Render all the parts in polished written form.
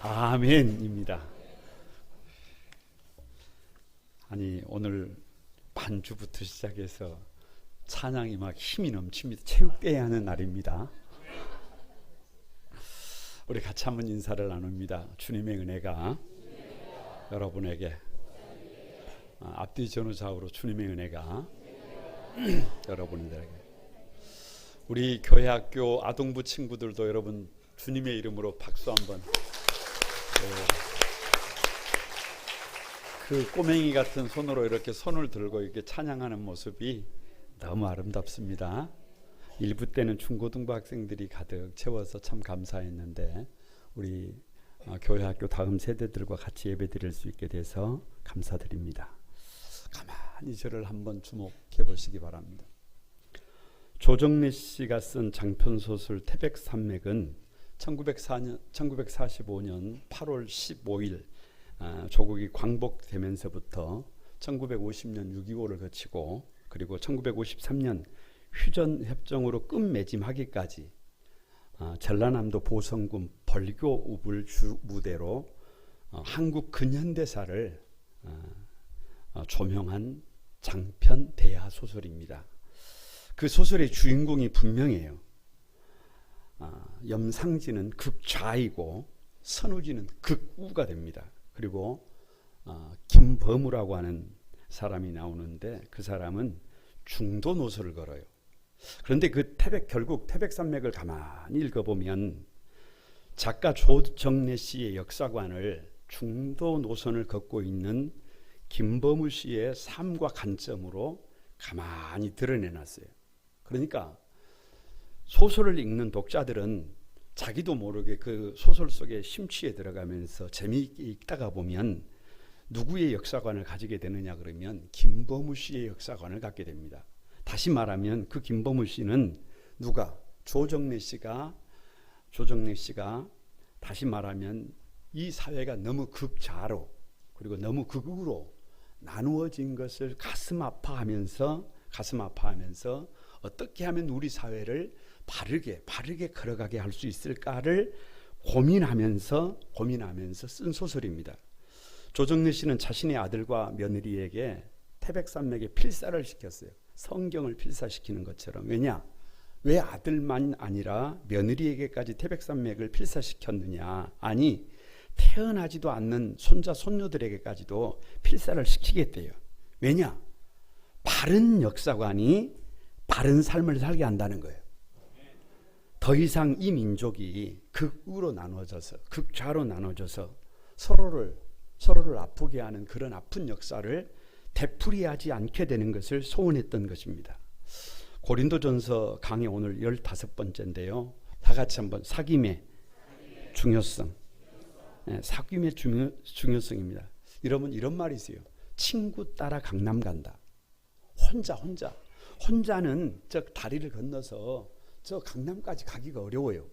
아멘입니다. 아니 오늘 반주부터 시작해서 찬양이 막 힘이 넘칩니다. 체육대회 하는 날입니다. 우리 같이 한번 인사를 나눕니다. 주님의 은혜가 여러분에게 앞뒤 전후 좌우로 주님의 은혜가 여러분들에게, 우리 교회 학교 아동부 친구들도 여러분 주님의 이름으로 박수 한번. 그 꼬맹이 같은 손으로 이렇게 손을 들고 이렇게 찬양하는 모습이 너무 아름답습니다. 일부 때는 중고등부 학생들이 가득 채워서 참 감사했는데 우리 교회 학교 다음 세대들과 같이 예배 드릴 수 있게 돼서 감사드립니다. 가만히 저를 한번 주목해 보시기 바랍니다. 조정래 씨가 쓴 장편소설 태백산맥은 1945년 8월 15일 조국이 광복되면서부터 1950년 6.25를 거치고 그리고 1953년 휴전협정으로 끝맺음하기까지 전라남도 보성군 벌교 우불 주무대로 한국 근현대사를 조명한 장편 대하 소설입니다. 그 소설의 주인공이 분명해요. 염상진은 극좌이고 선우진은 극우가 됩니다. 그리고 김범우라고 하는 사람이 나오는데 그 사람은 중도 노선을 걸어요. 그런데 그 결국 태백산맥을 가만히 읽어보면 작가 조정래 씨의 역사관을 중도 노선을 걷고 있는 김범우 씨의 삶과 관점으로 가만히 드러내놨어요. 그러니까 소설을 읽는 독자들은 자기도 모르게 그 소설 속에 심취해 들어가면서 재미있게 읽다가 보면 누구의 역사관을 가지게 되느냐 그러면 김범우 씨의 역사관을 갖게 됩니다. 다시 말하면 그 김범우 씨는 누가? 조정래 씨가 다시 말하면 이 사회가 너무 극좌로 그리고 너무 극우로 나누어진 것을 가슴 아파하면서 어떻게 하면 우리 사회를 바르게 걸어가게 할 수 있을까를 고민하면서 쓴 소설입니다. 조정래 씨는 자신의 아들과 며느리에게 태백산맥에 필사를 시켰어요. 성경을 필사시키는 것처럼. 왜 아들만 아니라 며느리에게까지 태백산맥을 필사시켰느냐? 아니, 태어나지도 않는 손자 손녀들에게까지도 필사를 시키겠대요. 왜냐? 바른 역사관이 바른 삶을 살게 한다는 거예요. 더 이상 이 민족이 극우로 나눠져서 극좌로 나눠져서 서로를 아프게 하는 그런 아픈 역사를 되풀이하지 않게 되는 것을 소원했던 것입니다. 고린도전서 강의 오늘 15번째인데요. 다 같이 한번 사귐의 중요성. 사귐의 중요성입니다. 여러분 이런 말이 있어요. 친구 따라 강남 간다. 혼자는 저 다리를 건너서 저 강남까지 가기가 어려워요.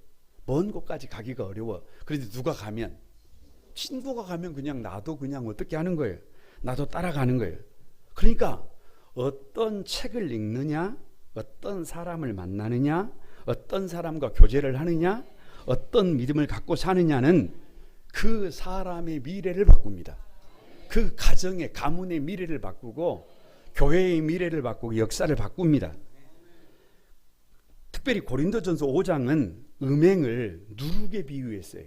먼 곳까지 가기가 어려워. 그런데 누가 가면, 친구가 가면 그냥 나도 그냥 어떻게 하는 거예요? 나도 따라가는 거예요. 그러니까 어떤 책을 읽느냐, 어떤 사람을 만나느냐, 어떤 사람과 교제를 하느냐, 어떤 믿음을 갖고 사느냐는 그 사람의 미래를 바꿉니다. 그 가정의 가문의 미래를 바꾸고 교회의 미래를 바꾸고 역사를 바꿉니다. 특별히 고린도전서 5장은 음행을 누룩에 비유했어요.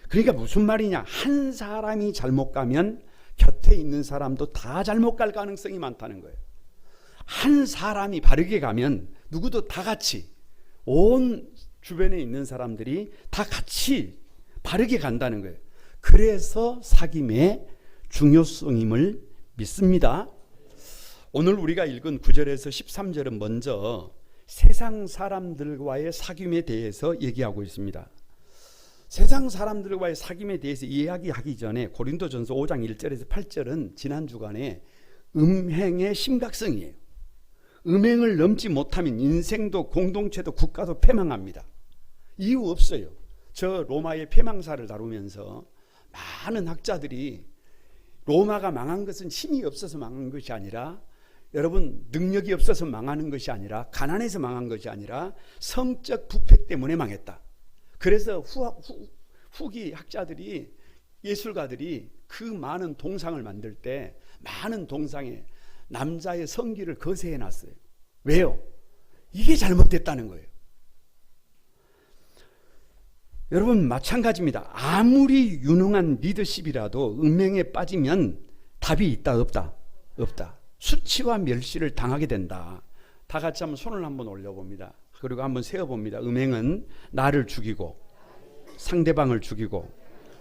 그러니까 무슨 말이냐? 한 사람이 잘못 가면 곁에 있는 사람도 다 잘못 갈 가능성이 많다는 거예요. 한 사람이 바르게 가면 누구도 다 같이, 온 주변에 있는 사람들이 다 같이 바르게 간다는 거예요. 그래서 사귐의 중요성임을 믿습니다. 오늘 우리가 읽은 9절에서 13절은 먼저 세상 사람들과의 사귐에 대해서 얘기하고 있습니다. 세상 사람들과의 사귐에 대해서 이야기하기 전에 고린도전서 5장 1절에서 8절은 지난 주간에 음행의 심각성이에요. 음행을 넘지 못하면 인생도 공동체도 국가도 패망합니다. 이유 없어요. 저 로마의 패망사를 다루면서 많은 학자들이 로마가 망한 것은 힘이 없어서 망한 것이 아니라, 여러분 능력이 없어서 망하는 것이 아니라, 가난해서 망한 것이 아니라 성적 부패 때문에 망했다. 그래서 후기 학자들이, 예술가들이 그 많은 동상을 만들 때 많은 동상에 남자의 성기를 거세해 놨어요. 왜요? 이게 잘못됐다는 거예요. 여러분, 마찬가지입니다. 아무리 유능한 리더십이라도 음행에 빠지면 답이 있다 없다? 없다. 수치와 멸시를 당하게 된다. 다 같이 한번 손을 한번 올려봅니다. 그리고 한번 세어봅니다. 음행은 나를 죽이고 상대방을 죽이고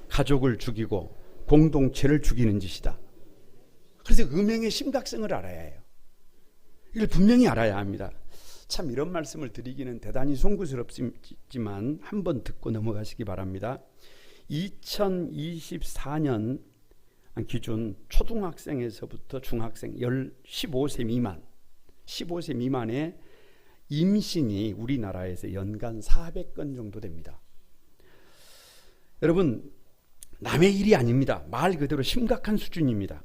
가족을 죽이고 공동체를 죽이는 짓이다. 그래서 음행의 심각성을 알아야 해요. 이걸 분명히 알아야 합니다. 참 이런 말씀을 드리기는 대단히 송구스럽지만 한번 듣고 넘어가시기 바랍니다. 2024년 기준 초등학생에서부터 중학생 15세 미만의 임신이 우리나라에서 연간 400건 정도 됩니다. 여러분, 남의 일이 아닙니다. 말 그대로 심각한 수준입니다.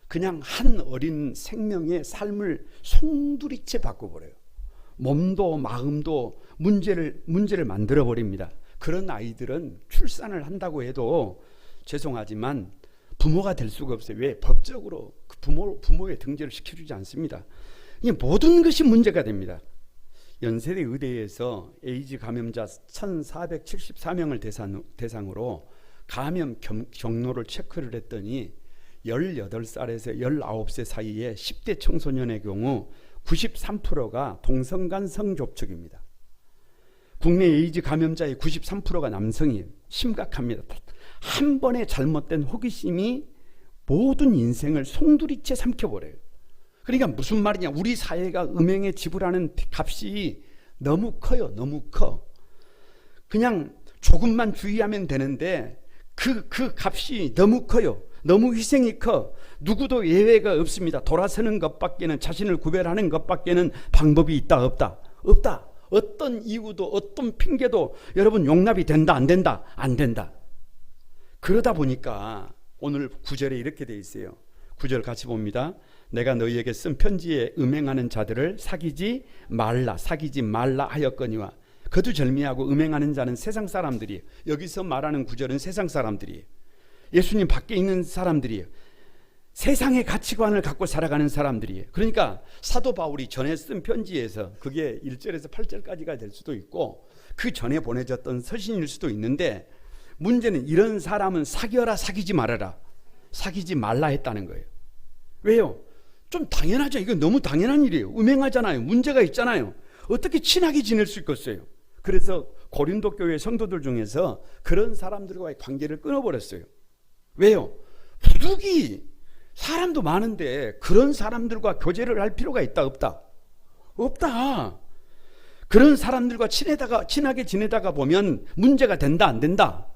그냥 한 어린 생명의 삶을 송두리째 바꿔버려요. 몸도 마음도 문제를 만들어 버립니다. 그런 아이들은 출산을 한다고 해도 죄송하지만 부모가 될 수가 없어요. 왜? 법적으로 그 부모의 등재를 시켜주지 않습니다. 이 모든 것이 문제가 됩니다. 연세대 의대에서 에이즈 감염자 1474명을 대상으로 감염 경로를 체크를 했더니 18살에서 19세 사이에 10대 청소년의 경우 93%가 동성간 성접촉입니다. 국내 에이즈 감염자의 93%가 남성이에요. 심각합니다. 한 번의 잘못된 호기심이 모든 인생을 송두리째 삼켜버려요. 그러니까 무슨 말이냐, 우리 사회가 음행에 지불하는 값이 너무 커요. 너무 커. 그냥 조금만 주의하면 되는데 그 값이 너무 커요. 너무 희생이 커. 누구도 예외가 없습니다. 돌아서는 것밖에는, 자신을 구별하는 것밖에는 방법이 있다 없다? 없다. 어떤 이유도 어떤 핑계도 여러분 용납이 된다 안 된다? 안 된다. 그러다 보니까 오늘 9절에 이렇게 돼 있어요. 9절 같이 봅니다. 내가 너희에게 쓴 편지에 음행하는 자들을 사귀지 말라 하였거니와. 거두절미하고 음행하는 자는 세상 사람들이에요. 여기서 말하는 9절은 세상 사람들이에요. 예수님 밖에 있는 사람들이에요. 세상의 가치관을 갖고 살아가는 사람들이에요. 그러니까 사도 바울이 전에 쓴 편지에서 그게 1절에서 8절까지가 될 수도 있고 그 전에 보내졌던 서신일 수도 있는데, 문제는 이런 사람은 사귀어라 사귀지 말아라, 사귀지 말라 했다는 거예요. 왜요? 좀 당연하죠. 이건 너무 당연한 일이에요. 음행하잖아요. 문제가 있잖아요. 어떻게 친하게 지낼 수 있겠어요? 그래서 고린도 교회 성도들 중에서 그런 사람들과의 관계를 끊어버렸어요. 왜요? 부득이 사람도 많은데 그런 사람들과 교제를 할 필요가 있다 없다? 없다. 그런 사람들과 친하게 지내다가 보면 문제가 된다 안 된다?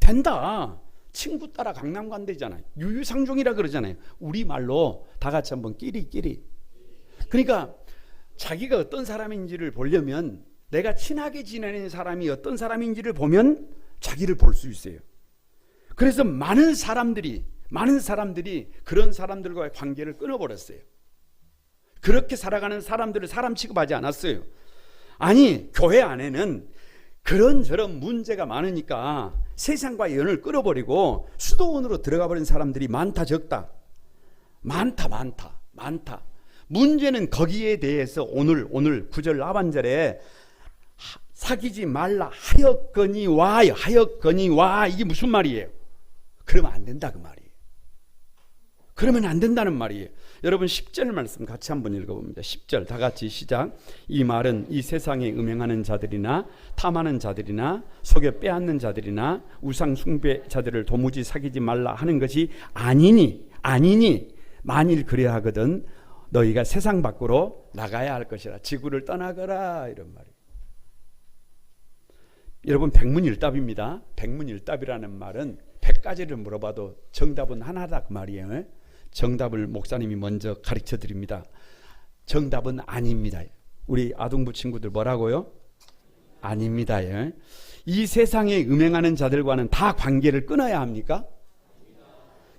된다. 친구 따라 강남 간대잖아요. 유유상종이라 그러잖아요. 우리말로 다 같이 한번 끼리끼리. 그러니까 자기가 어떤 사람인지를 보려면, 내가 친하게 지내는 사람이 어떤 사람인지를 보면 자기를 볼 수 있어요. 그래서 많은 사람들이 그런 사람들과의 관계를 끊어버렸어요. 그렇게 살아가는 사람들을 사람 취급하지 않았어요. 아니, 교회 안에는 그런저런 문제가 많으니까 세상과 연을 끊어버리고 수도원으로 들어가 버린 사람들이 많다 적다? 많다. 문제는 거기에 대해서 오늘 9절 하반절에 사귀지 말라 하였거니와 이게 무슨 말이에요? 그러면 안 된다 그 말이에요. 그러면 안 된다는 말이에요. 여러분 10절 말씀 같이 한번 읽어봅니다. 10절 다 같이 시작. 이 말은 이 세상에 음행하는 자들이나 탐하는 자들이나 속여 빼앗는 자들이나 우상 숭배자들을 도무지 사귀지 말라 하는 것이 아니니 만일 그래야 하거든 너희가 세상 밖으로 나가야 할 것이라. 지구를 떠나거라 이런 말이에요. 여러분 백문일답입니다. 백문일답이라는 말은 100가지를 물어봐도 정답은 하나다 그 말이에요. 정답을 목사님이 먼저 가르쳐 드립니다. 정답은 아닙니다. 우리 아동부 친구들 뭐라고요? 아닙니다. 이 세상에 음행하는 자들과는 다 관계를 끊어야 합니까?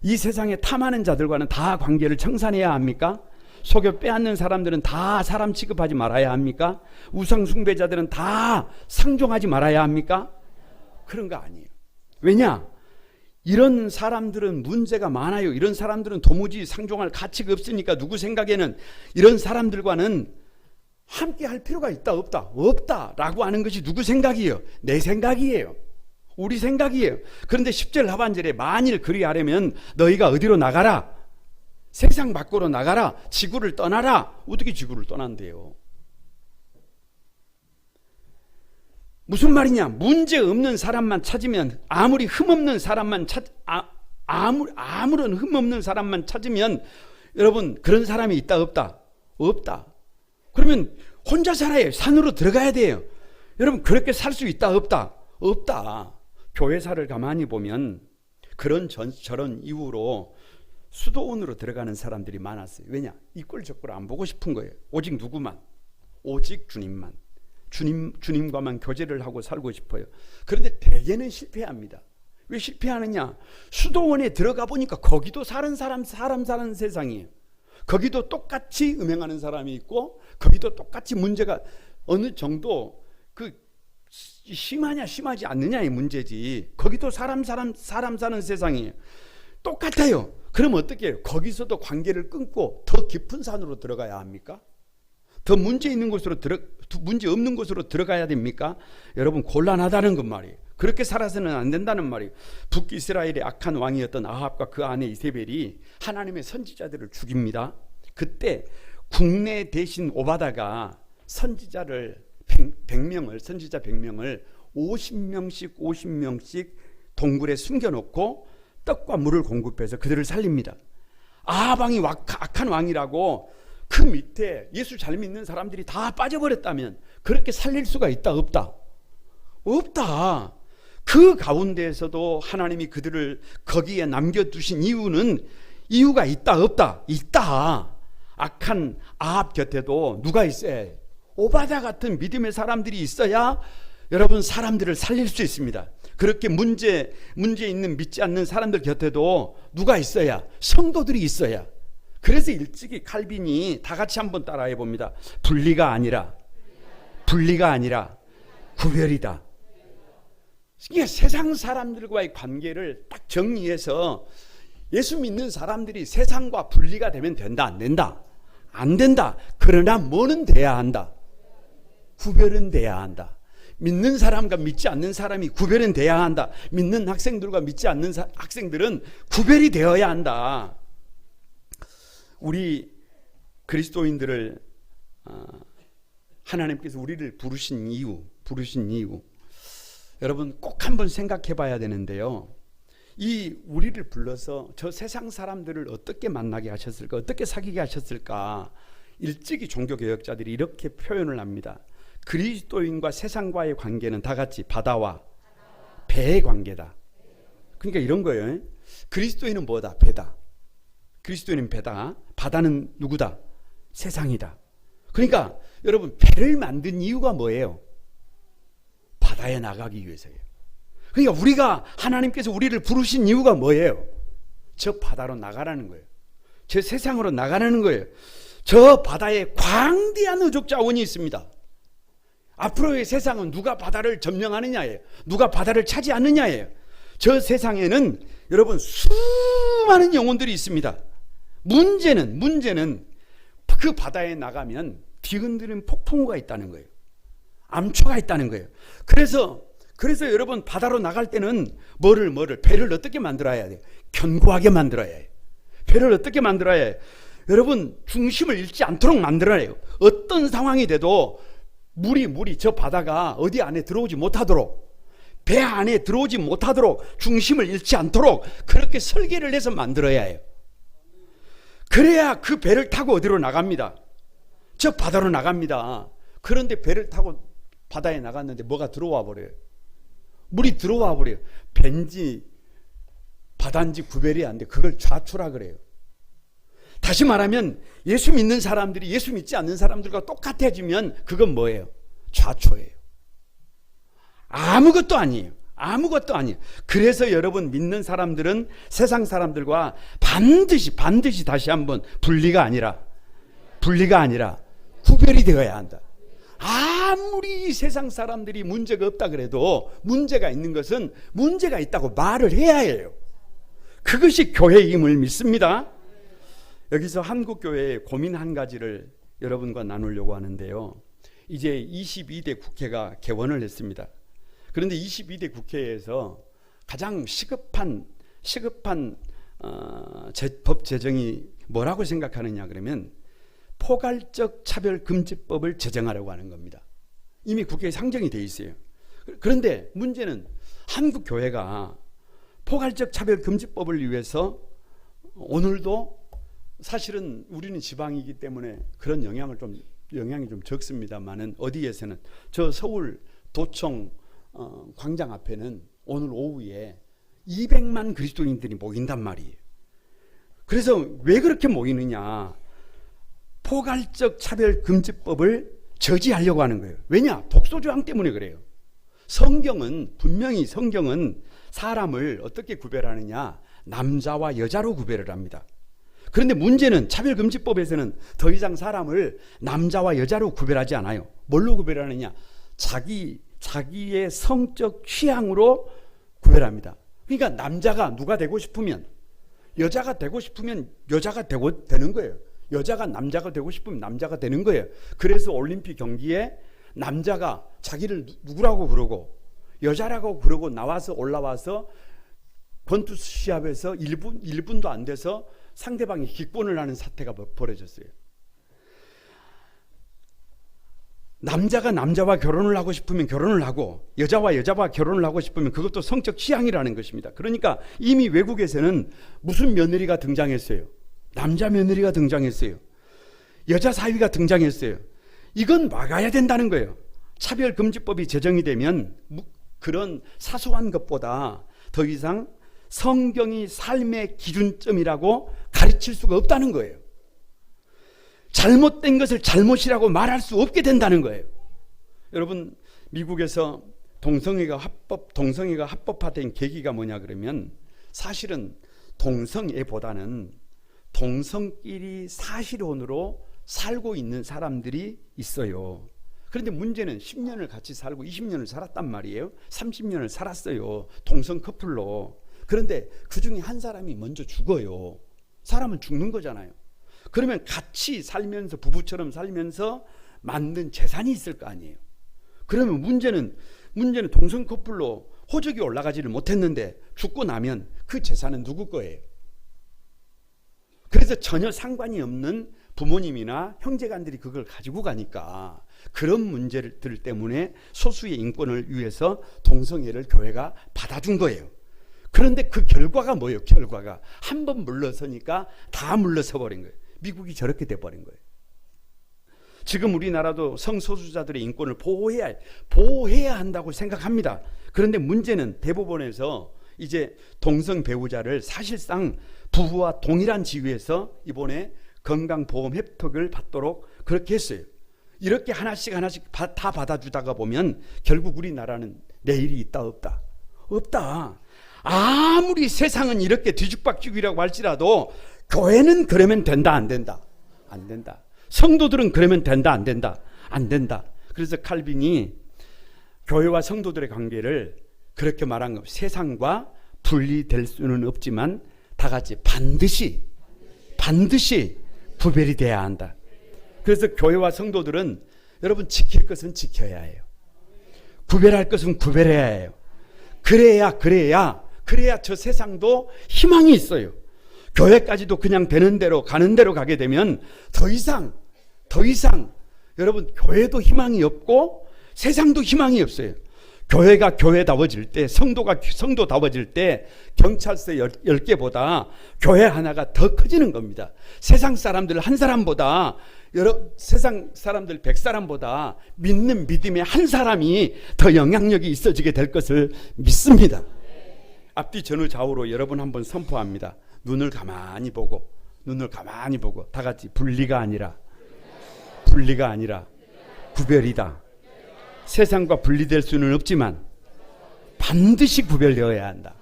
이 세상에 탐하는 자들과는 다 관계를 청산해야 합니까? 속여 빼앗는 사람들은 다 사람 취급하지 말아야 합니까? 우상 숭배자들은 다 상종하지 말아야 합니까? 그런 거 아니에요. 왜냐? 이런 사람들은 문제가 많아요. 이런 사람들은 도무지 상종할 가치가 없으니까 누구 생각에는 이런 사람들과는 함께 할 필요가 있다 없다? 없다라고 하는 것이 누구 생각이에요? 내 생각이에요. 우리 생각이에요. 그런데 10절 하반절에 만일 그리하려면 너희가 어디로 나가라? 세상 밖으로 나가라. 지구를 떠나라. 어떻게 지구를 떠난대요? 무슨 말이냐? 문제 없는 사람만 찾으면, 아무리 흠없는 사람만 아무런 흠없는 사람만 찾으면, 여러분, 그런 사람이 있다 없다? 없다. 그러면 혼자 살아야 산으로 들어가야 돼요. 여러분, 그렇게 살 수 있다 없다? 없다. 교회사를 가만히 보면 그런 저런 이유로 수도원으로 들어가는 사람들이 많았어요. 왜냐? 이꼴저꼴 안 보고 싶은 거예요. 오직 누구만? 오직 주님만. 주님과만 교제를 하고 살고 싶어요. 그런데 대개는 실패합니다. 왜 실패하느냐? 수도원에 들어가 보니까 거기도 사람 사는 세상이에요. 거기도 똑같이 음행하는 사람이 있고, 거기도 똑같이 문제가 어느 정도 심하냐 심하지 않느냐의 문제지. 거기도 사람 사는 세상이에요. 똑같아요. 그럼 어떻게 해요? 거기서도 관계를 끊고 더 깊은 산으로 들어가야 합니까? 더 문제 있는 곳으로 문제 없는 곳으로 들어가야 됩니까? 여러분, 곤란하다는 것 말이에요. 그렇게 살아서는 안 된다는 말이에요. 북이스라엘의 악한 왕이었던 아합과 그 아내 이세벨이 하나님의 선지자들을 죽입니다. 그때 국내 대신 오바다가 선지자 100명을 50명씩 동굴에 숨겨놓고 떡과 물을 공급해서 그들을 살립니다. 아합 왕이 악한 왕이라고 그 밑에 예수 잘 믿는 사람들이 다 빠져버렸다면 그렇게 살릴 수가 있다 없다? 없다. 그 가운데에서도 하나님이 그들을 거기에 남겨두신 이유가 있다 없다? 있다. 악한 아합 곁에도 누가 있어야 해요? 오바다 같은 믿음의 사람들이 있어야 여러분 사람들을 살릴 수 있습니다. 그렇게 문제 있는 믿지 않는 사람들 곁에도 누가 있어야? 성도들이 있어야. 그래서 일찍이 칼빈이 다 같이 한번 따라해 봅니다. 분리가 아니라 구별이다. 그러니까 세상 사람들과의 관계를 딱 정리해서 예수 믿는 사람들이 세상과 분리가 되면 된다 안 된다? 안 된다. 그러나 뭐는 돼야 한다? 구별은 돼야 한다. 믿는 사람과 믿지 않는 사람이 구별은 돼야 한다. 믿는 학생들과 믿지 않는 학생들은 구별이 되어야 한다. 우리 그리스도인들을 하나님께서 우리를 부르신 이유 여러분 꼭 한번 생각해 봐야 되는데요. 이 우리를 불러서 저 세상 사람들을 어떻게 만나게 하셨을까? 어떻게 사귀게 하셨을까? 일찍이 종교개혁자들이 이렇게 표현을 합니다. 그리스도인과 세상과의 관계는 다 같이 바다와 배의 관계다. 그러니까 이런 거예요. 그리스도인은 뭐다? 배다. 그리스도인은 배다. 바다는 누구다? 세상이다. 그러니까 여러분 배를 만든 이유가 뭐예요? 바다에 나가기 위해서예요. 그러니까 우리가 하나님께서 우리를 부르신 이유가 뭐예요? 저 바다로 나가라는 거예요. 저 세상으로 나가라는 거예요. 저 바다에 광대한 의족 자원이 있습니다. 앞으로의 세상은 누가 바다를 점령하느냐예요. 누가 바다를 차지하느냐예요. 저 세상에는 여러분 수많은 영혼들이 있습니다. 문제는 그 바다에 나가면 뒤흔드는 폭풍우가 있다는 거예요. 암초가 있다는 거예요. 그래서 여러분 바다로 나갈 때는 배를 어떻게 만들어야 돼요? 견고하게 만들어야 해요. 배를 어떻게 만들어야 해요? 여러분 중심을 잃지 않도록 만들어야 해요. 어떤 상황이 돼도 물이 저 바다가 어디 안에 들어오지 못하도록, 배 안에 들어오지 못하도록, 중심을 잃지 않도록 그렇게 설계를 해서 만들어야 해요. 그래야 그 배를 타고 어디로 나갑니다? 저 바다로 나갑니다. 그런데 배를 타고 바다에 나갔는데 뭐가 들어와 버려요? 물이 들어와 버려요. 밴지 바다인지 구별이 안 돼. 그걸 좌초라 그래요. 다시 말하면 예수 믿는 사람들이 예수 믿지 않는 사람들과 똑같아지면 그건 뭐예요? 좌초예요. 아무것도 아니에요. 그래서 여러분 믿는 사람들은 세상 사람들과 반드시 다시 한번 분리가 아니라 구별이 되어야 한다. 아무리 세상 사람들이 문제가 없다 그래도 문제가 있는 것은 문제가 있다고 말을 해야 해요. 그것이 교회임을 믿습니다. 여기서 한국교회의 고민 한 가지를 여러분과 나누려고 하는데요. 이제 22대 국회가 개원을 했습니다. 그런데 22대 국회에서 가장 시급한 법 제정이 뭐라고 생각하느냐 그러면 포괄적 차별금지법을 제정하려고 하는 겁니다. 이미 국회에 상정이 돼 있어요. 그런데 문제는 한국 교회가 포괄적 차별금지법을 위해서 오늘도 사실은 우리는 지방이기 때문에 그런 영향이 좀 적습니다만은 어디에서는 저 서울 도청 광장 앞에는 오늘 오후에 200만 그리스도인들이 모인단 말이에요. 그래서 왜 그렇게 모이느냐? 포괄적 차별금지법을 저지하려고 하는 거예요. 왜냐? 독소조항 때문에 그래요. 분명히 성경은 사람을 어떻게 구별하느냐? 남자와 여자로 구별을 합니다. 그런데 문제는 차별금지법에서는 더 이상 사람을 남자와 여자로 구별하지 않아요. 뭘로 구별하느냐? 자기의 성적 취향으로 구별합니다. 그러니까 남자가 누가 되고 싶으면 여자가 되고 싶으면 여자가 되는 거예요. 여자가 남자가 되고 싶으면 남자가 되는 거예요. 그래서 올림픽 경기에 남자가 자기를 누구라고 그러고 여자라고 그러고 올라와서 권투 시합에서 1분도 안 돼서 상대방이 기권을 하는 사태가 벌어졌어요. 남자가 남자와 결혼을 하고 싶으면 결혼을 하고 여자와 여자와 결혼을 하고 싶으면 그것도 성적 취향이라는 것입니다. 그러니까 이미 외국에서는 무슨 며느리가 등장했어요? 남자 며느리가 등장했어요. 여자 사위가 등장했어요. 이건 막아야 된다는 거예요. 차별금지법이 제정이 되면 그런 사소한 것보다 더 이상 성경이 삶의 기준점이라고 가르칠 수가 없다는 거예요. 잘못된 것을 잘못이라고 말할 수 없게 된다는 거예요. 여러분, 미국에서 동성애가 합법화된 계기가 뭐냐 그러면 사실은 동성애보다는 동성끼리 사실혼으로 살고 있는 사람들이 있어요. 그런데 문제는 10년을 같이 살고 20년을 살았단 말이에요. 30년을 살았어요. 동성 커플로. 그런데 그 중에 한 사람이 먼저 죽어요. 사람은 죽는 거잖아요. 그러면 같이 살면서 부부처럼 살면서 만든 재산이 있을 거 아니에요. 그러면 문제는 동성 커플로 호적이 올라가지를 못했는데 죽고 나면 그 재산은 누구 거예요? 그래서 전혀 상관이 없는 부모님이나 형제간들이 그걸 가지고 가니까 그런 문제들 때문에 소수의 인권을 위해서 동성애를 교회가 받아준 거예요. 그런데 그 결과가 뭐예요? 결과가 한 번 물러서니까 다 물러서 버린 거예요. 미국이 저렇게 돼버린 거예요. 지금 우리나라도 성소수자들의 인권을 보호해야 한다고 생각합니다. 그런데 문제는 대법원에서 이제 동성 배우자를 사실상 부부와 동일한 지위에서 이번에 건강보험 혜택을 받도록 그렇게 했어요. 이렇게 하나씩 다 받아주다가 보면 결국 우리나라는 내일이 있다 없다? 없다. 아무리 세상은 이렇게 뒤죽박죽이라고 할지라도 교회는 그러면 된다 안 된다? 안 된다. 성도들은 그러면 된다 안 된다? 안 된다. 그래서 칼빈이 교회와 성도들의 관계를 그렇게 말한 거, 세상과 분리될 수는 없지만 다 같이 반드시 구별이 돼야 한다. 그래서 교회와 성도들은 여러분 지킬 것은 지켜야 해요. 구별할 것은 구별해야 해요. 그래야 저 세상도 희망이 있어요. 교회까지도 그냥 되는 대로 가는 대로 가게 되면 더 이상 여러분 교회도 희망이 없고 세상도 희망이 없어요. 교회가 교회다워질 때, 성도가 성도다워질 때 경찰서 10개보다 교회 하나가 더 커지는 겁니다. 세상 사람들 한 사람보다 세상 사람들 100사람보다 믿는 믿음의 한 사람이 더 영향력이 있어지게 될 것을 믿습니다. 앞뒤 전후 좌우로 여러분 한번 선포합니다. 눈을 가만히 보고 다 같이 분리가 아니라 구별이다. 세상과 분리될 수는 없지만 반드시 구별되어야 한다.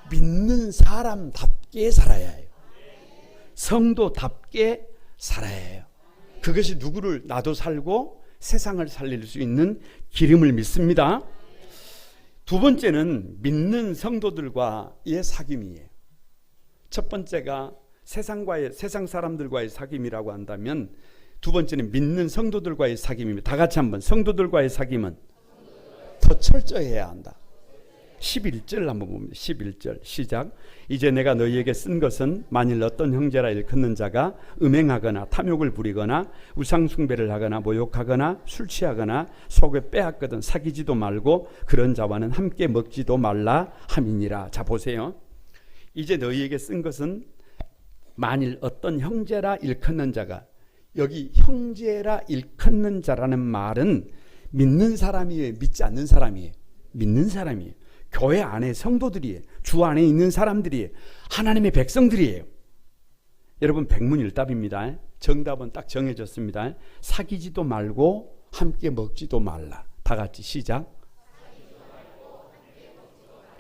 믿는 사람답게 살아야 해요. 성도답게 살아야 해요. 그것이 누구를 나도 살고 세상을 살릴 수 있는 기름을 믿습니다. 두 번째는 믿는 성도들과의 사귐이에요. 첫 번째가 세상 사람들과의 사귐이라고 한다면 두 번째는 믿는 성도들과의 사귐입니다. 다 같이 한번 성도들과의 사귐은 더 철저해야 한다. 11절 한번 봅니다. 11절 시작. 이제 내가 너희에게 쓴 것은 만일 어떤 형제라 일컫는 자가 음행하거나 탐욕을 부리거나 우상숭배를 하거나 모욕하거나 술 취하거나 속에 빼앗거든 사귀지도 말고 그런 자와는 함께 먹지도 말라 함이니라. 자 보세요. 이제 너희에게 쓴 것은 만일 어떤 형제라 일컫는 자가, 여기 형제라 일컫는 자라는 말은 믿는 사람이에요, 믿지 않는 사람이에요? 믿는 사람이에요. 교회 안에 성도들이에요. 주 안에 있는 사람들이에요. 하나님의 백성들이에요. 여러분 백문일답입니다. 정답은 딱 정해졌습니다. 사귀지도 말고 함께 먹지도 말라. 다 같이 시작.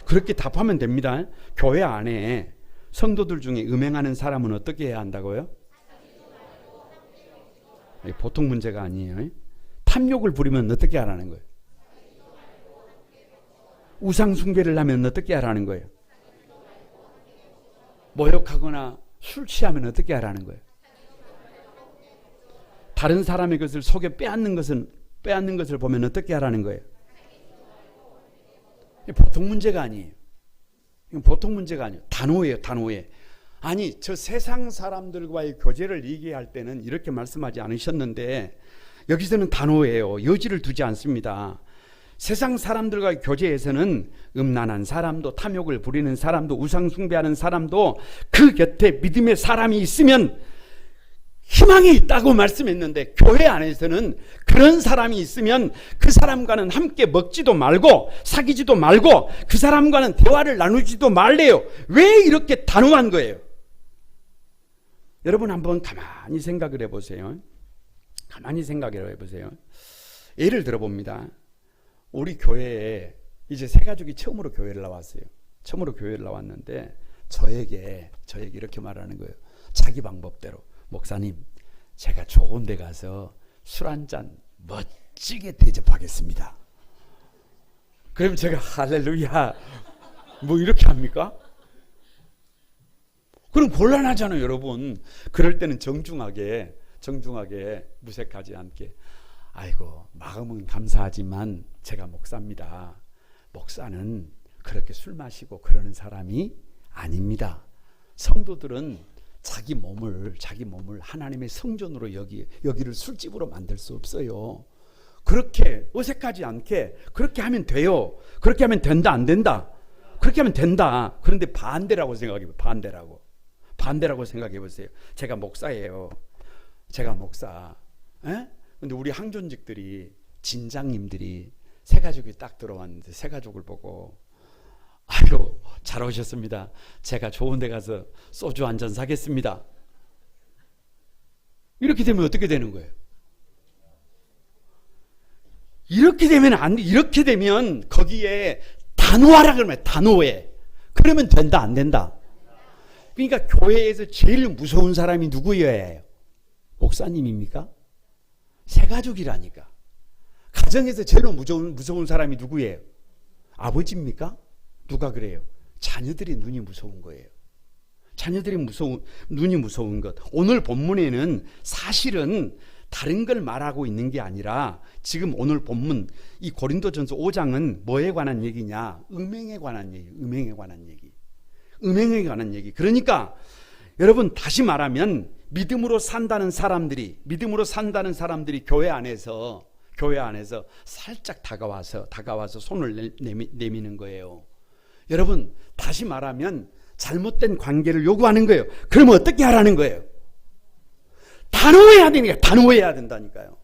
그렇게 답하면 됩니다. 교회 안에 성도들 중에 음행하는 사람은 어떻게 해야 한다고요? 보통 문제가 아니에요. 탐욕을 부리면 어떻게 하라는 거예요? 우상 숭배를 하면 어떻게 하라는 거예요? 모욕하거나 술 취하면 어떻게 하라는 거예요? 다른 사람의 것을 속에 빼앗는 것을 보면 어떻게 하라는 거예요? 보통 문제가 아니에요. 보통 문제가 아니에요. 단호해요, 단호해. 아니, 저 세상 사람들과의 교제를 얘기할 때는 이렇게 말씀하지 않으셨는데 여기서는 단호해요. 여지를 두지 않습니다. 세상 사람들과의 교제에서는 음란한 사람도, 탐욕을 부리는 사람도, 우상 숭배하는 사람도 그 곁에 믿음의 사람이 있으면 희망이 있다고 말씀했는데, 교회 안에서는 그런 사람이 있으면 그 사람과는 함께 먹지도 말고 사귀지도 말고 그 사람과는 대화를 나누지도 말래요. 왜 이렇게 단호한 거예요? 여러분 한번 가만히 생각을 해보세요. 가만히 생각을 해보세요. 예를 들어봅니다. 우리 교회에 이제 새 가족이 처음으로 교회를 나왔어요. 처음으로 교회를 나왔는데 저에게 이렇게 말하는 거예요. 자기 방법대로. 목사님, 제가 좋은 데 가서 술 한잔 멋지게 대접하겠습니다. 그럼 제가 할렐루야 뭐 이렇게 합니까? 그럼 곤란하잖아요, 여러분. 그럴 때는 정중하게 무색하지 않게, 아이고 마음은 감사하지만 제가 목사입니다. 목사는 그렇게 술 마시고 그러는 사람이 아닙니다. 성도들은 자기 몸을 하나님의 성전으로 여기를 술집으로 만들 수 없어요. 그렇게 어색하지 않게 그렇게 하면 돼요. 그렇게 하면 된다, 안 된다? 그렇게 하면 된다. 그런데 반대라고 생각해 보세요. 제가 목사예요. 제가 목사. 근데 우리 항존직들이, 진장님들이 새 가족이 딱 들어왔는데 새 가족을 보고, 아유 잘 오셨습니다. 제가 좋은 데 가서 소주 한 잔 사겠습니다. 이렇게 되면 어떻게 되는 거예요? 이렇게 되면 안 돼. 이렇게 되면 거기에 단호하라 그러면 단호해. 그러면 된다, 안 된다? 그러니까 교회에서 제일 무서운 사람이 누구여야 해요? 목사님입니까? 새 가족이라니까. 가정에서 제일 무서운 사람이 누구예요? 아버지입니까? 누가 그래요? 자녀들의 눈이 무서운 거예요. 자녀들의 눈이 무서운 것. 오늘 본문에는 사실은 다른 걸 말하고 있는 게 아니라 지금 오늘 본문 이 고린도전서 5장은 뭐에 관한 얘기냐? 음행에 관한 얘기. 음행에 관한 얘기. 그러니까 여러분 다시 말하면 믿음으로 산다는 사람들이 교회 안에서 살짝 다가와서 손을 내미는 거예요. 여러분 다시 말하면 잘못된 관계를 요구하는 거예요. 그러면 어떻게 하라는 거예요? 단호해야 된다니까요.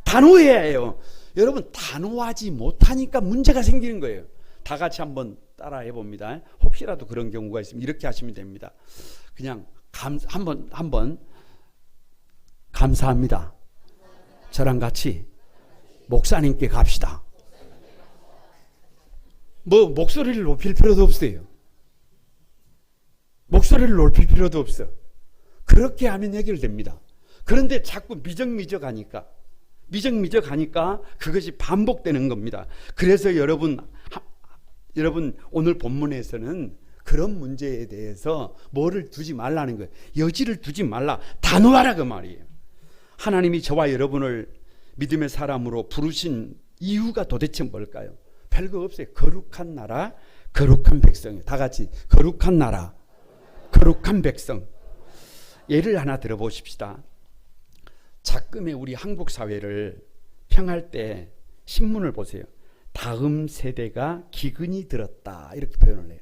단호해야 해요. 여러분 단호하지 못하니까 문제가 생기는 거예요. 다 같이 한번 따라해 봅니다. 혹시라도 그런 경우가 있으면 이렇게 하시면 됩니다. 그냥 한번 감사합니다. 저랑 같이 목사님께 갑시다. 뭐 목소리를 높일 필요도 없어요. 그렇게 하면 해결됩니다. 그런데 자꾸 미적미적하니까 그것이 반복되는 겁니다. 그래서 여러분 오늘 본문에서는 그런 문제에 대해서 뭐를 두지 말라는 거예요. 여지를 두지 말라. 다 놓아라 그 말이에요. 하나님이 저와 여러분을 믿음의 사람으로 부르신 이유가 도대체 뭘까요? 별거 없어요. 거룩한 나라, 거룩한 백성이에요. 다 같이 거룩한 나라, 거룩한 백성. 예를 하나 들어보십시다. 작금의 우리 한국 사회를 평할 때 신문을 보세요. 다음 세대가 기근이 들었다 이렇게 표현을 해요.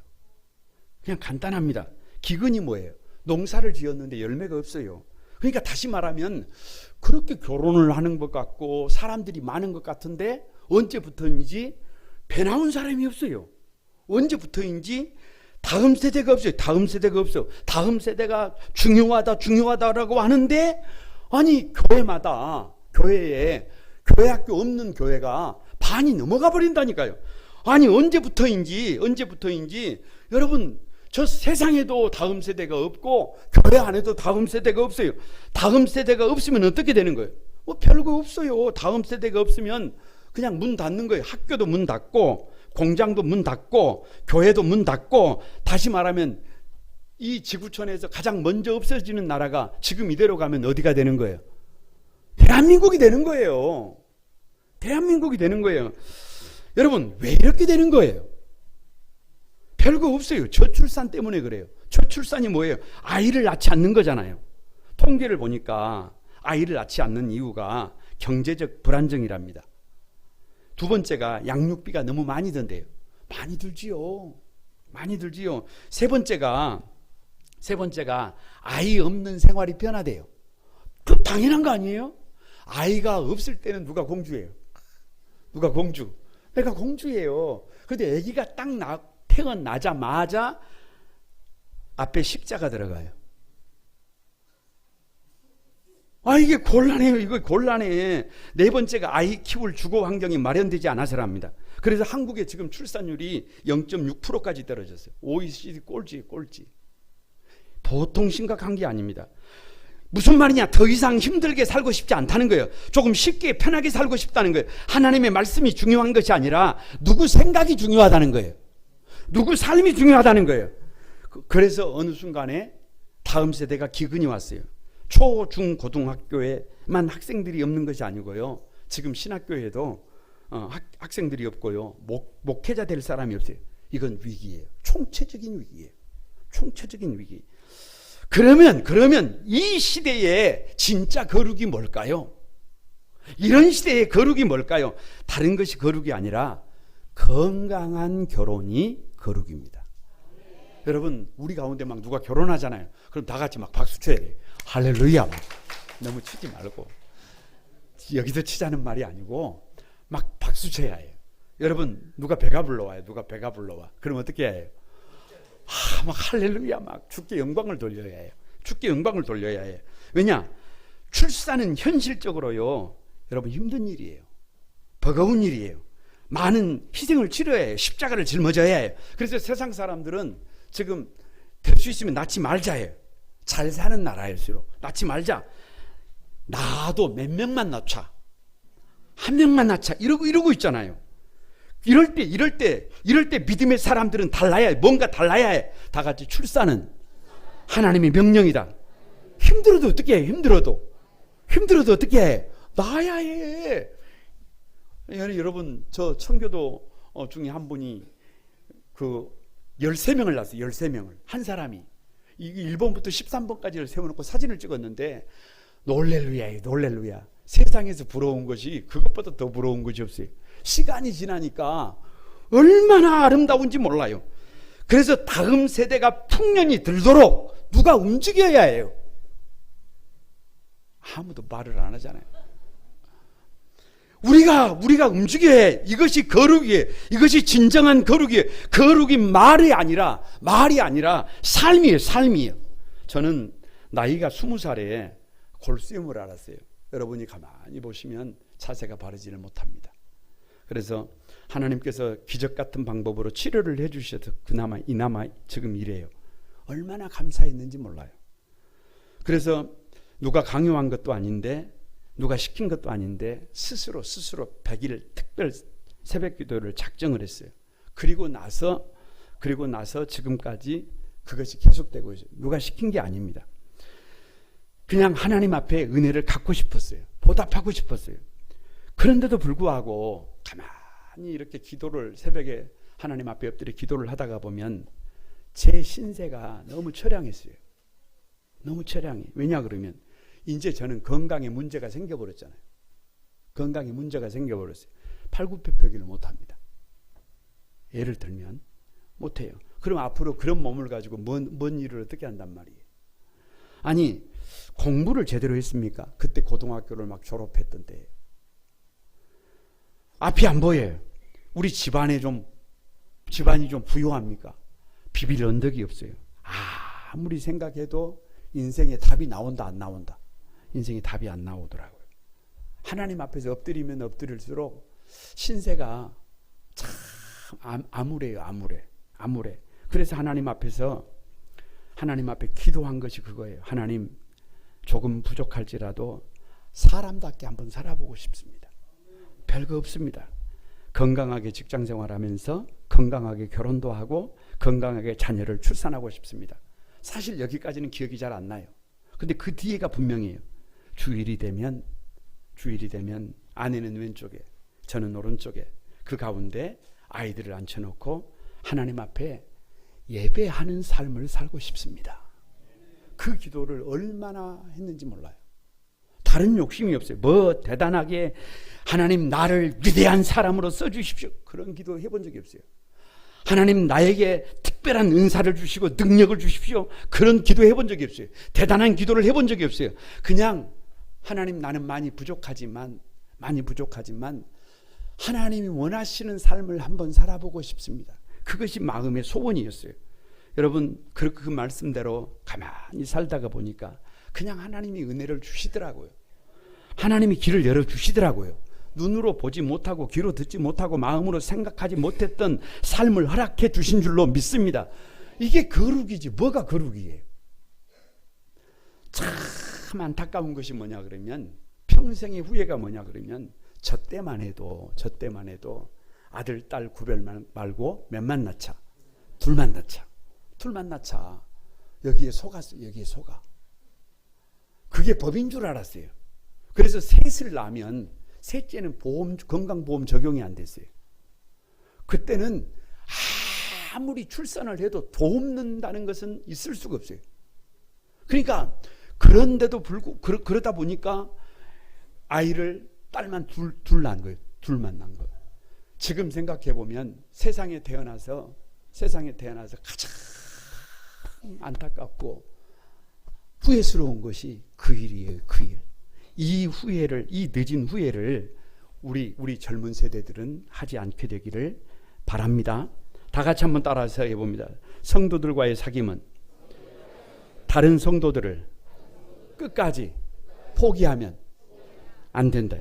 그냥 간단합니다. 기근이 뭐예요? 농사를 지었는데 열매가 없어요. 그러니까 다시 말하면 그렇게 결혼을 하는 것 같고 사람들이 많은 것 같은데 언제부터인지 배 나온 사람이 없어요. 언제부터인지 다음 세대가 없어요. 다음 세대가 없어요. 다음 세대가 중요하다라고 하는데 아니 교회마다 교회 학교 없는 교회가 반이 넘어가 버린다니까요. 아니 언제부터인지 여러분 저 세상에도 다음 세대가 없고 교회 안에도 다음 세대가 없어요. 다음 세대가 없으면 어떻게 되는 거예요? 뭐 별거 없어요. 다음 세대가 없으면 그냥 문 닫는 거예요. 학교도 문 닫고 공장도 문 닫고 교회도 문 닫고 다시 말하면 이 지구촌에서 가장 먼저 없어지는 나라가 지금 이대로 가면 어디가 되는 거예요? 대한민국이 되는 거예요. 대한민국이 되는 거예요. 여러분 왜 이렇게 되는 거예요? 별거 없어요. 저출산 때문에 그래요. 저출산이 뭐예요? 아이를 낳지 않는 거잖아요. 통계를 보니까 아이를 낳지 않는 이유가 경제적 불안정이랍니다. 두 번째가 양육비가 너무 많이 든대요. 많이 들지요. 세 번째가 아이 없는 생활이 편하대요. 그 당연한 거 아니에요? 아이가 없을 때는 누가 공주예요? 누가 공주? 내가 공주예요. 그런데 아기가 딱 태어나자마자 앞에 십자가 들어가요. 이게 곤란해요. 이거 곤란해. 네 번째가 아이 키울 주거 환경이 마련되지 않아서랍니다. 그래서 한국의 지금 출산율이 0.6%까지 떨어졌어요. OECD 꼴찌. 보통 심각한 게 아닙니다. 무슨 말이냐? 더 이상 힘들게 살고 싶지 않다는 거예요. 조금 쉽게 편하게 살고 싶다는 거예요. 하나님의 말씀이 중요한 것이 아니라 누구 생각이 중요하다는 거예요. 누구 삶이 중요하다는 거예요. 그래서 어느 순간에 다음 세대가 기근이 왔어요. 초, 중, 고등학교에만 학생들이 없는 것이 아니고요. 지금 신학교에도 학생들이 없고요. 목회자 될 사람이 없어요. 이건 위기예요. 총체적인 위기. 그러면 이 시대의 진짜 거룩이 뭘까요? 이런 시대의 거룩이 뭘까요? 다른 것이 거룩이 아니라 건강한 결혼이 거룩입니다. 여러분 우리 가운데 막 누가 결혼하잖아요. 그럼 다 같이 막 박수 쳐야 돼요. 할렐루야. 너무 치지 말고 여기서 치자는 말이 아니고 막 박수 쳐야 해요. 여러분 누가 배가 불러와요. 그럼 어떻게 해요? 막 할렐루야 막 주께 영광을 돌려야 해요. 왜냐? 출산은 현실적으로요 여러분 힘든 일이에요. 버거운 일이에요. 많은 희생을 치러야 해요. 십자가를 짊어져야 해요. 그래서 세상 사람들은 지금 될 수 있으면 낳지 말자 해요. 잘 사는 나라일수록 낳지 말자. 나도 몇 명만 낳자. 한 명만 낳자. 이러고 있잖아요. 이럴 때 믿음의 사람들은 달라야 해. 뭔가 달라야 해. 다 같이 출산은 하나님의 명령이다. 힘들어도 어떻게 해? 힘들어도 어떻게 해? 낳아야 해. 여러분 저 청교도 중에 한 분이 그 13명을 낳았어요. 13명을 한 사람이 1번부터 13번까지를 세워놓고 사진을 찍었는데 놀렐루야. 세상에서 부러운 것이 그것보다 더 부러운 것이 없어요. 시간이 지나니까 얼마나 아름다운지 몰라요. 그래서 다음 세대가 풍년이 들도록 누가 움직여야 해요. 아무도 말을 안 하잖아요. 우리가 움직여야 해. 이것이 거룩이에요. 이것이 진정한 거룩이에요. 거룩이 말이 아니라 삶이에요. 저는 나이가 20살에 골수염을 알았어요. 여러분이 가만히 보시면 자세가 바르지를 못합니다. 그래서 하나님께서 기적 같은 방법으로 치료를 해주셔서 이나마 지금 이래요. 얼마나 감사했는지 몰라요. 그래서 누가 강요한 것도 아닌데 누가 시킨 것도 아닌데 스스로 100일 특별 새벽 기도를 작정을 했어요. 그리고 나서 지금까지 그것이 계속되고 있어요. 누가 시킨 게 아닙니다. 그냥 하나님 앞에 은혜를 갖고 싶었어요. 보답하고 싶었어요. 그런데도 불구하고 가만히 이렇게 기도를 새벽에 하나님 앞에 엎드려 기도를 하다가 보면 제 신세가 너무 처량했어요. 너무 처량해. 왜냐 그러면 이제 저는 건강에 문제가 생겨버렸잖아요. 건강에 문제가 생겨버렸어요. 팔굽혀펴기를 못합니다. 예를 들면 못해요. 그럼 앞으로 그런 몸을 가지고 뭔 일을 어떻게 한단 말이에요. 아니 공부를 제대로 했습니까? 그때 고등학교를 막 졸업했던 때예요. 앞이 안 보여요. 우리 집안이 좀 부유합니까? 비빌 언덕이 없어요. 아무리 생각해도 인생에 답이 나온다 안 나온다. 인생에 답이 안 나오더라고요. 하나님 앞에서 엎드리면 엎드릴수록 신세가 참 암울해요. 암울해. 그래서 하나님 앞에 기도한 것이 그거예요. 하나님 조금 부족할지라도 사람답게 한번 살아보고 싶습니다. 별거 없습니다. 건강하게 직장생활하면서 건강하게 결혼도 하고 건강하게 자녀를 출산하고 싶습니다. 사실 여기까지는 기억이 잘 안 나요. 근데 그 뒤에가 분명해요. 주일이 되면 아내는 왼쪽에 저는 오른쪽에 그 가운데 아이들을 앉혀놓고 하나님 앞에 예배하는 삶을 살고 싶습니다. 그 기도를 얼마나 했는지 몰라요. 다른 욕심이 없어요. 뭐 대단하게 하나님 나를 위대한 사람으로 써주십시오. 그런 기도 해본 적이 없어요. 하나님 나에게 특별한 은사를 주시고 능력을 주십시오. 그런 기도 해본 적이 없어요. 대단한 기도를 해본 적이 없어요. 그냥 하나님 나는 많이 부족하지만 하나님이 원하시는 삶을 한번 살아보고 싶습니다. 그것이 마음의 소원이었어요. 여러분 그 말씀대로 가만히 살다가 보니까 그냥 하나님이 은혜를 주시더라고요. 하나님이 길을 열어주시더라고요. 눈으로 보지 못하고 귀로 듣지 못하고 마음으로 생각하지 못했던 삶을 허락해 주신 줄로 믿습니다. 이게 거룩이지 뭐가 거룩이에요. 참 안타까운 것이 뭐냐 그러면 평생의 후회가 뭐냐 그러면 저 때만 해도 아들 딸 구별 말고 몇만 낳자 둘만 낳자 여기에 속았어요. 여기에 속아. 그게 법인 줄 알았어요. 그래서 셋을 낳으면 셋째는 건강보험 적용이 안 됐어요. 그때는 아무리 출산을 해도 돕는다는 것은 있을 수가 없어요. 그러니까 그런데도 불구하고 그러다 보니까 아이를 딸만 둘 낳은 거예요. 둘만 낳은 거예요. 지금 생각해 보면 세상에 태어나서 가장 안타깝고 후회스러운 것이 그 일이에요. 그 일. 이 늦은 후회를 우리 젊은 세대들은 하지 않게 되기를 바랍니다. 다 같이 한번 따라서 해봅니다. 성도들과의 사귐은 다른 성도들을 끝까지 포기하면 안 된다.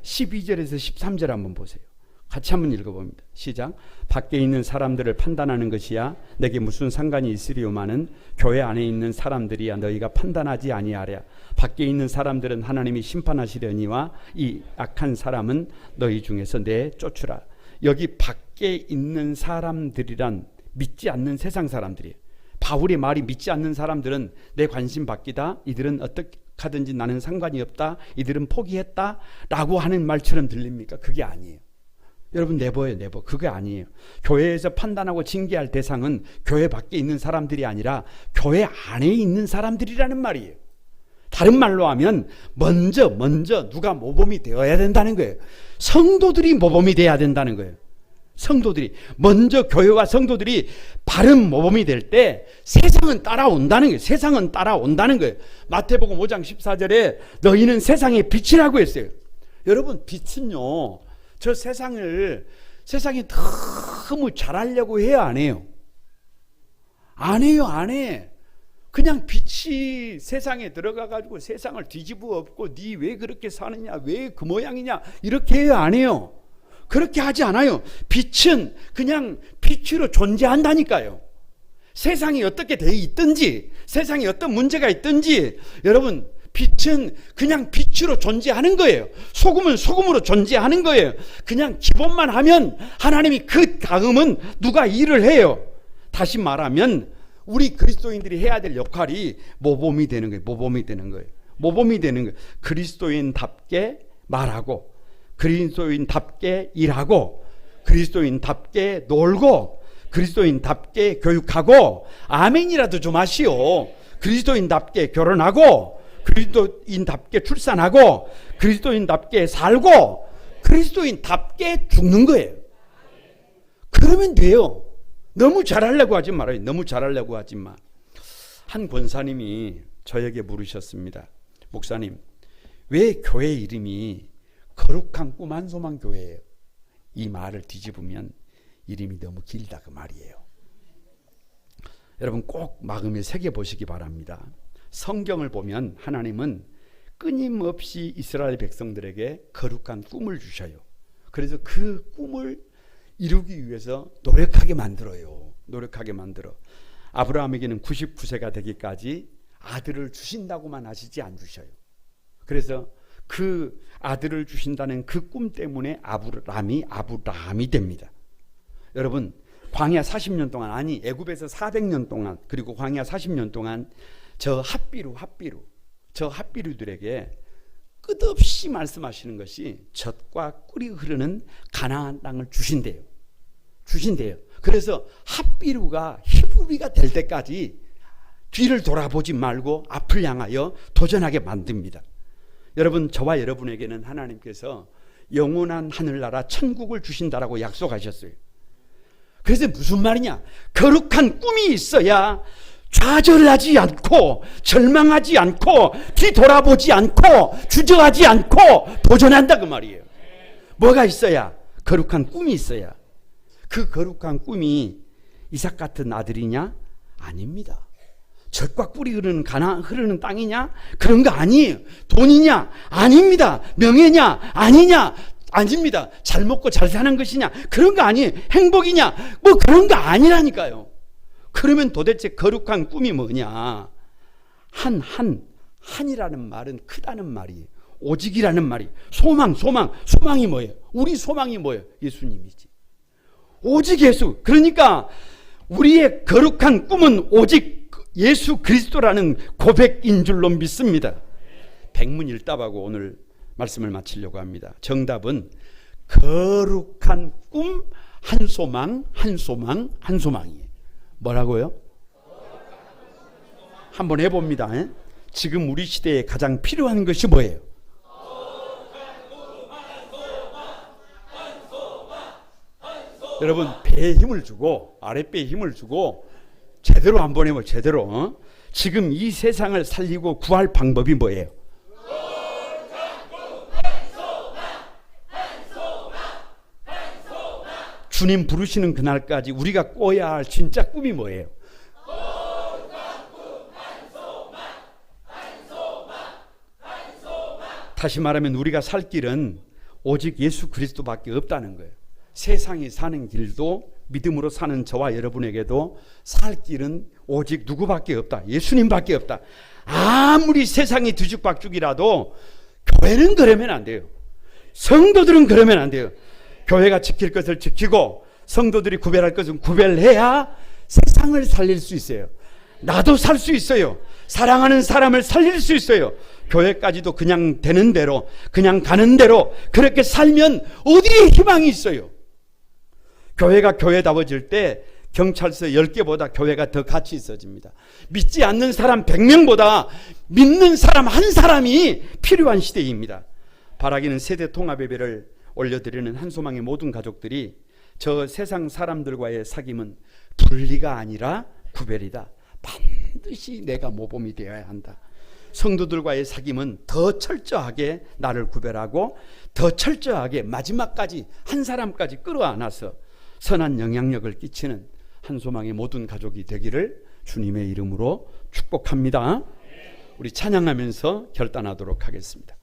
12절에서 13절 한번 보세요. 같이 한번 읽어봅니다. 시작. 밖에 있는 사람들을 판단하는 것이야 내게 무슨 상관이 있으리오마는 교회 안에 있는 사람들이야 너희가 판단하지 아니하랴. 밖에 있는 사람들은 하나님이 심판하시려니와 이 악한 사람은 너희 중에서 내쫓으라. 여기 밖에 있는 사람들이란 믿지 않는 세상 사람들이에요. 바울의 말이 믿지 않는 사람들은 내 관심 밖이다. 이들은 어떻게 하든지 나는 상관이 없다. 이들은 포기했다. 라고 하는 말처럼 들립니까? 그게 아니에요. 여러분 내버예요. 내버. 그게 아니에요. 교회에서 판단하고 징계할 대상은 교회 밖에 있는 사람들이 아니라 교회 안에 있는 사람들이라는 말이에요. 다른 말로 하면 먼저 누가 모범이 되어야 된다는 거예요. 성도들이 모범이 돼야 된다는 거예요. 성도들이 먼저 교회와 성도들이 바른 모범이 될 때 세상은 따라온다는 거예요. 세상은 따라온다는 거예요. 마태복음 5장 14절에 너희는 세상의 빛이라고 했어요. 여러분 빛은요 저 세상이 너무 잘하려고 해야 안 해요. 안 해. 그냥 빛이 세상에 들어가가지고 세상을 뒤집어 엎고 네 왜 그렇게 사느냐 왜 그 모양이냐 이렇게 해야 안 해요. 그렇게 하지 않아요. 빛은 그냥 빛으로 존재한다니까요. 세상이 어떻게 돼 있든지 세상에 어떤 문제가 있든지 여러분 빛은 그냥 빛으로 존재하는 거예요. 소금은 소금으로 존재하는 거예요. 그냥 기본만 하면 하나님이 그 다음은 누가 일을 해요. 다시 말하면 우리 그리스도인들이 해야 될 역할이 모범이 되는 거예요. 모범이 되는 거예요. 모범이 되는 거예요. 그리스도인답게 말하고, 그리스도인답게 일하고, 그리스도인답게 놀고, 그리스도인답게 교육하고, 아멘이라도 좀 하시오. 그리스도인답게 결혼하고, 그리스도인답게 출산하고, 그리스도인답게 살고, 그리스도인답게 죽는 거예요. 그러면 돼요. 너무 잘하려고 하지 말아요. 너무 잘하려고 하지 마. 한 권사님이 저에게 물으셨습니다. 목사님, 왜 교회 이름이 거룩한 꿈 한 소망 교회예요? 이 말을 뒤집으면 이름이 너무 길다 그 말이에요. 여러분 꼭 마음에 새겨보시기 바랍니다. 성경을 보면 하나님은 끊임없이 이스라엘 백성들에게 거룩한 꿈을 주셔요. 그래서 그 꿈을 이루기 위해서 노력하게 만들어요. 노력하게 만들어. 아브라함에게는 99세가 되기까지 아들을 주신다고만 하시지 안 주셔요. 그래서 그 아들을 주신다는 그 꿈 때문에 아브라함이 됩니다. 여러분 광야 40년 동안, 아니 애굽에서 400년 동안, 그리고 광야 40년 동안 저 핫비루들에게 끝없이 말씀하시는 것이 젖과 꿀이 흐르는 가나안 땅을 주신대요. 그래서 핫비루가 히브리가 될 때까지 뒤를 돌아보지 말고 앞을 향하여 도전하게 만듭니다. 여러분 저와 여러분에게는 하나님께서 영원한 하늘나라 천국을 주신다라고 약속하셨어요. 그래서 무슨 말이냐? 거룩한 꿈이 있어야 좌절하지 않고 절망하지 않고 뒤돌아보지 않고 주저하지 않고 도전한다 그 말이에요. 뭐가 있어야? 거룩한 꿈이 있어야. 그 거룩한 꿈이 이삭 같은 아들이냐? 아닙니다. 젖과 꿀이 흐르는 땅이냐? 그런 거 아니에요. 돈이냐? 아닙니다. 명예냐? 아니냐? 아닙니다. 잘 먹고 잘 사는 것이냐? 그런 거 아니에요. 행복이냐? 뭐 그런 거 아니라니까요. 그러면 도대체 거룩한 꿈이 뭐냐? 한이라는 말은 크다는 말이에요. 오직이라는 말이. 소망이 뭐예요? 우리 소망이 뭐예요? 예수님이지. 오직 예수. 그러니까 우리의 거룩한 꿈은 오직 예수 그리스도라는 고백인 줄로 믿습니다. 백문일답하고 오늘 말씀을 마치려고 합니다. 정답은 거룩한 꿈 한 소망이에요. 뭐라고요? 한번 해봅니다. 지금 우리 시대에 가장 필요한 것이 뭐예요? 여러분 배에 힘을 주고 아랫배에 힘을 주고 제대로 한번 해보세요. 제대로. 지금 이 세상을 살리고 구할 방법이 뭐예요? 주님 부르시는 그날까지 우리가 꿔야 할 진짜 꿈이 뭐예요? 다시 말하면 우리가 살 길은 오직 예수 그리스도밖에 없다는 거예요. 세상이 사는 길도 믿음으로 사는 저와 여러분에게도 살 길은 오직 누구밖에 없다. 예수님밖에 없다. 아무리 세상이 뒤죽박죽이라도 교회는 그러면 안 돼요. 성도들은 그러면 안 돼요. 교회가 지킬 것을 지키고 성도들이 구별할 것은 구별해야 세상을 살릴 수 있어요. 나도 살 수 있어요. 사랑하는 사람을 살릴 수 있어요. 교회까지도 그냥 되는 대로, 그냥 가는 대로 그렇게 살면 어디에 희망이 있어요? 교회가 교회다워질 때 경찰서 10개보다 교회가 더 가치 있어집니다. 믿지 않는 사람 100명보다 믿는 사람 한 사람이 필요한 시대입니다. 바라기는 세대 통합 예배를 올려드리는 한소망의 모든 가족들이 저 세상 사람들과의 사귐은 분리가 아니라 구별이다. 반드시 내가 모범이 되어야 한다. 성도들과의 사귐은 더 철저하게 나를 구별하고 더 철저하게 마지막까지 한 사람까지 끌어안아서 선한 영향력을 끼치는 한소망의 모든 가족이 되기를 주님의 이름으로 축복합니다. 우리 찬양하면서 결단하도록 하겠습니다.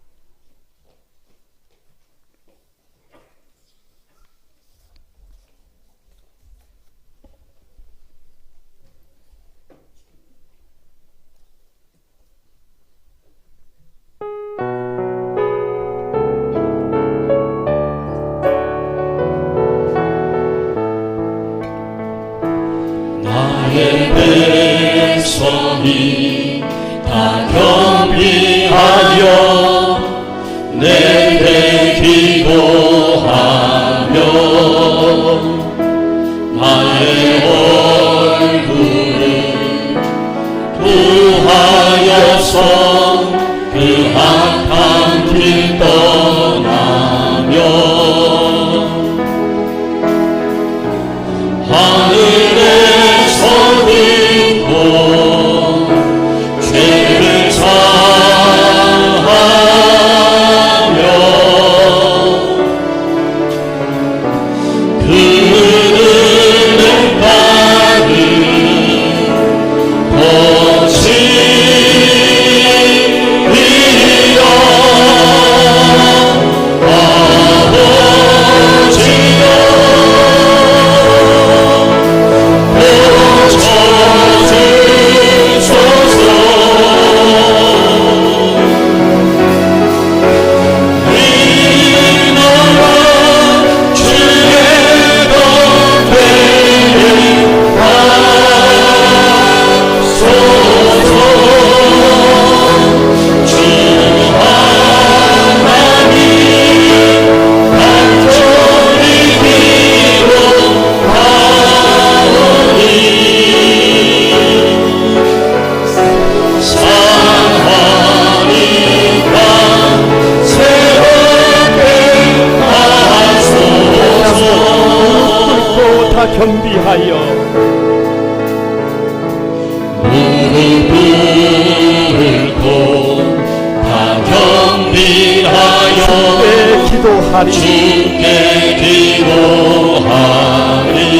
하니 다 겸비하여 내게 기도하며 나의 얼굴을 구하여서 그 악한 길 떠나며 하늘에서 듣고 죄를 사하며 그들을 따르 거치리라 겸비하여 무릎 꿇고 다 겸비하여 기도하리 주께 기도하리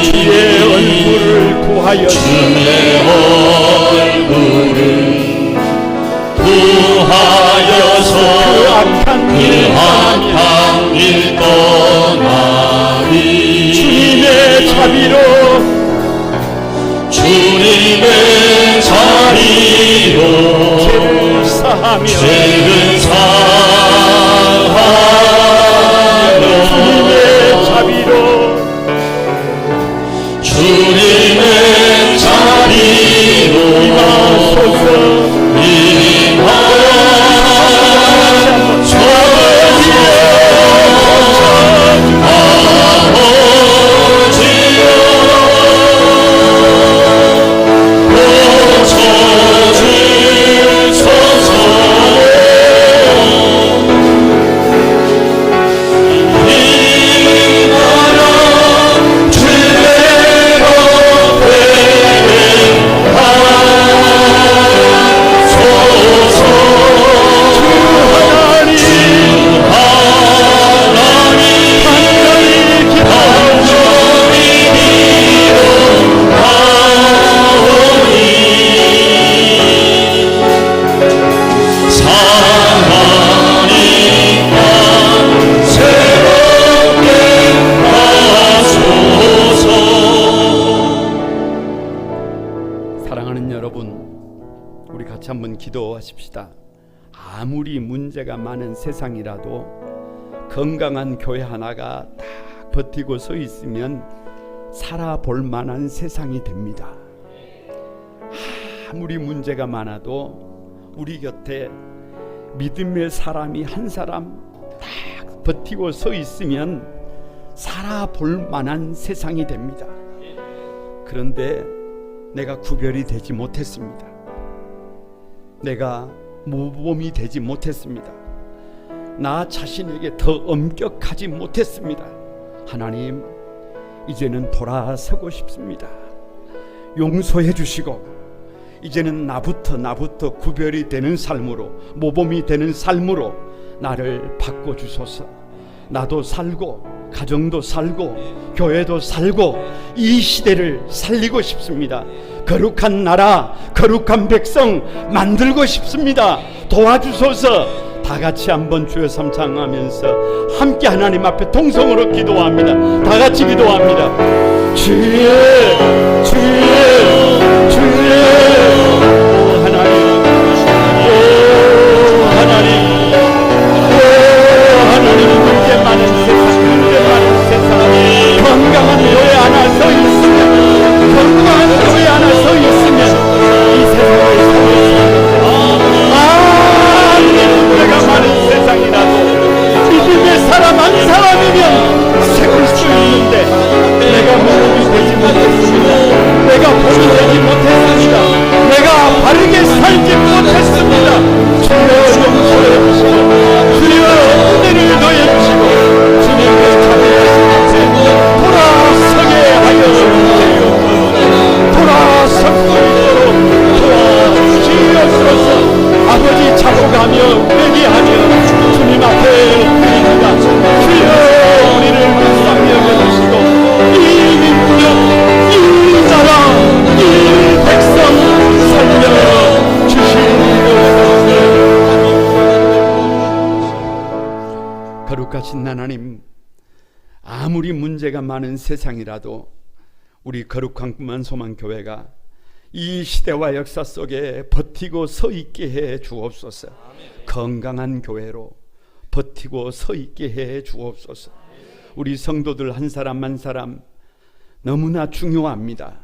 주의 얼굴을 구하여 주의 얼굴을 구하여서 그 악한 길 떠나리 주님의 자비로 주님의 자리로 죄를 사하며 주님의 자비로 주님의 자리로 임하소서 한번 기도하십시다. 아무리 문제가 많은 세상이라도 건강한 교회 하나가 딱 버티고 서 있으면 살아볼 만한 세상이 됩니다. 아무리 문제가 많아도 우리 곁에 믿음의 사람이 한 사람 딱 버티고 서 있으면 살아볼 만한 세상이 됩니다. 그런데 내가 구별이 되지 못했습니다. 내가 모범이 되지 못했습니다. 나 자신에게 더 엄격하지 못했습니다. 하나님, 이제는 돌아서고 싶습니다. 용서해 주시고 이제는 나부터 구별이 되는 삶으로, 모범이 되는 삶으로 나를 바꿔주소서. 나도 살고 가정도 살고 교회도 살고 이 시대를 살리고 싶습니다. 거룩한 나라, 거룩한 백성 만들고 싶습니다. 도와주소서. 다 같이 한번 주여 삼창하면서 함께 하나님 앞에 통성으로 기도합니다. 다 같이 기도합니다. 주여 하나님, 하나님, 문제 많은 세상, 건강한 교회 하나 서 있으면, 이 세상을 문제가 많은 세상이라도 우리 거룩한 꿈만 소망교회가 이 시대와 역사 속에 버티고 서 있게 해 주옵소서. 건강한 교회로 버티고 서 있게 해 주옵소서. 우리 성도들 한 사람 한 사람 너무나 중요합니다.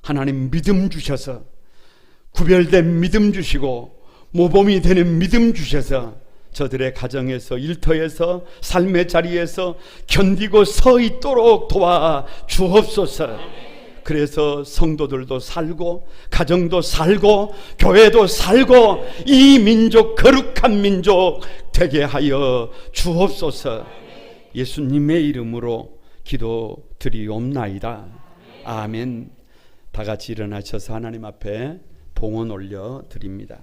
하나님 믿음 주셔서, 구별된 믿음 주시고 모범이 되는 믿음 주셔서 저들의 가정에서, 일터에서, 삶의 자리에서 견디고 서 있도록 도와 주옵소서. 그래서 성도들도 살고 가정도 살고 교회도 살고 이 민족, 거룩한 민족 되게 하여 주옵소서. 예수님의 이름으로 기도드리옵나이다. 아멘. 다 같이 일어나셔서 하나님 앞에 봉헌 올려 드립니다.